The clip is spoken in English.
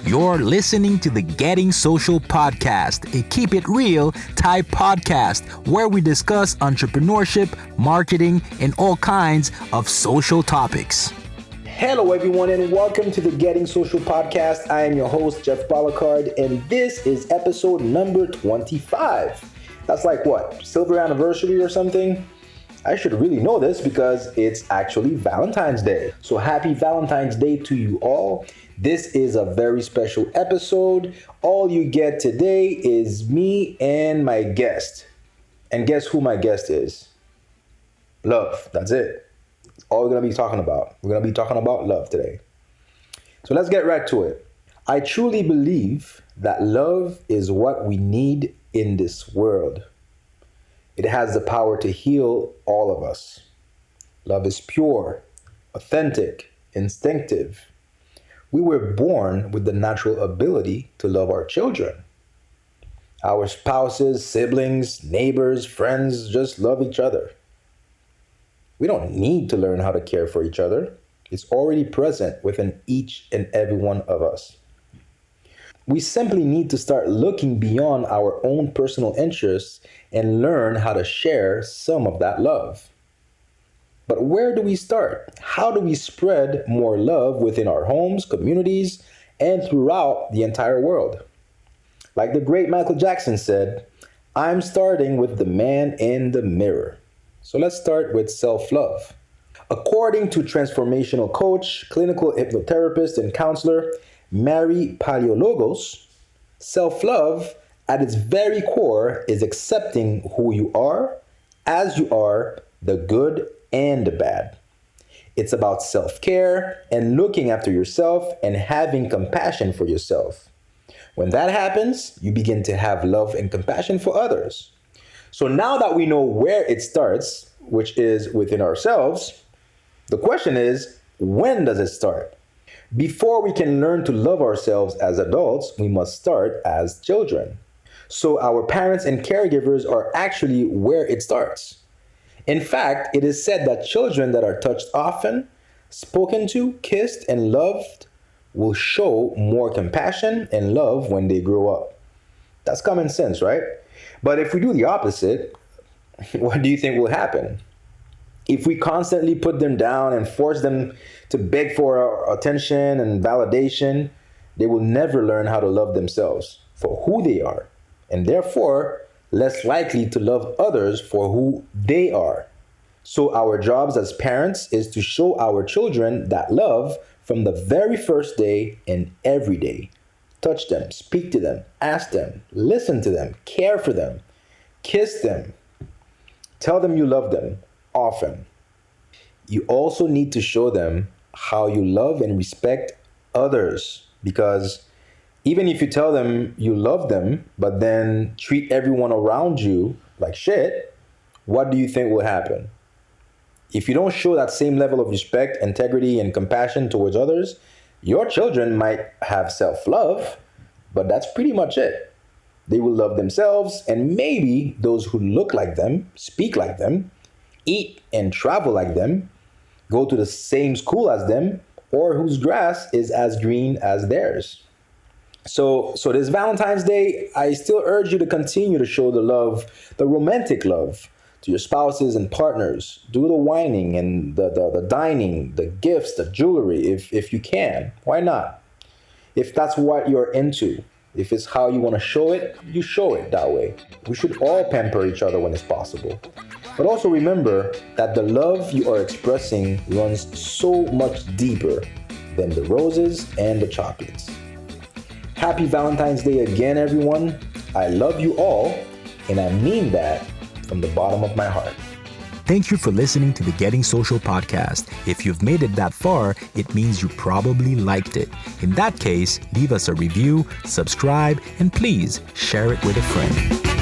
You're listening to the Getting Social podcast, a keep it real type podcast where we discuss entrepreneurship, marketing, and all kinds of social topics. Hello, everyone, and welcome to the Getting Social podcast. I am your host, Jeff Balakard, and this is episode number 25. That's like what, silver anniversary or something? I should really know this because it's actually Valentine's Day. So happy Valentine's Day to you all. This is a very special episode. All you get today is me and my guest. And guess who my guest is? Love. That's it. That's all we're going to be talking about. We're going to be talking about love today. So let's get right to it. I truly believe that love is what we need in this world. It has the power to heal all of us. Love is pure, authentic, instinctive. We were born with the natural ability to love our children. Our spouses, siblings, neighbors, friends just love each other. We don't need to learn how to care for each other. It's already present within each and every one of us. We simply need to start looking beyond our own personal interests and learn how to share some of that love. But where do we start? How do we spread more love within our homes, communities, and throughout the entire world? Like the great Michael Jackson said, I'm starting with the man in the mirror. So let's start with self-love. According to transformational coach, clinical hypnotherapist, and counselor, Mary Paleologos, self-love at its very core is accepting who you are, as you are, the good and the bad. It's about self-care and looking after yourself and having compassion for yourself. When that happens, you begin to have love and compassion for others. So now that we know where it starts, which is within ourselves, the question is, when does it start? Before we can learn to love ourselves as adults, we must start as children. So our parents and caregivers are actually where it starts. In fact, it is said that children that are touched often, spoken to, kissed, and loved will show more compassion and love when they grow up. That's common sense, right? But if we do the opposite, what do you think will happen? If we constantly put them down and force them to beg for our attention and validation, they will never learn how to love themselves for who they are, and therefore less likely to love others for who they are. So our jobs as parents is to show our children that love from the very first day and every day. Touch them, speak to them, ask them, listen to them, care for them, kiss them, tell them you love them often. You also need to show them how you love and respect others, because even if you tell them you love them, but then treat everyone around you like shit, what do you think will happen? If you don't show that same level of respect, integrity, and compassion towards others, your children might have self-love, but that's pretty much it. They will love themselves, and maybe those who look like them, speak like them, eat and travel like them, go to the same school as them, or whose grass is as green as theirs. So this Valentine's Day, I still urge you to continue to show the love, the romantic love, to your spouses and partners. Do the whining and the dining, the gifts, the jewelry, if you can. Why not? If that's what you're into, if it's how you want to show it, you show it that way. We should all pamper each other when it's possible. But also remember that the love you are expressing runs so much deeper than the roses and the chocolates. Happy Valentine's Day again, everyone. I love you all, and I mean that from the bottom of my heart. Thank you for listening to the Getting Social podcast. If you've made it that far, it means you probably liked it. In that case, leave us a review, subscribe, and please share it with a friend.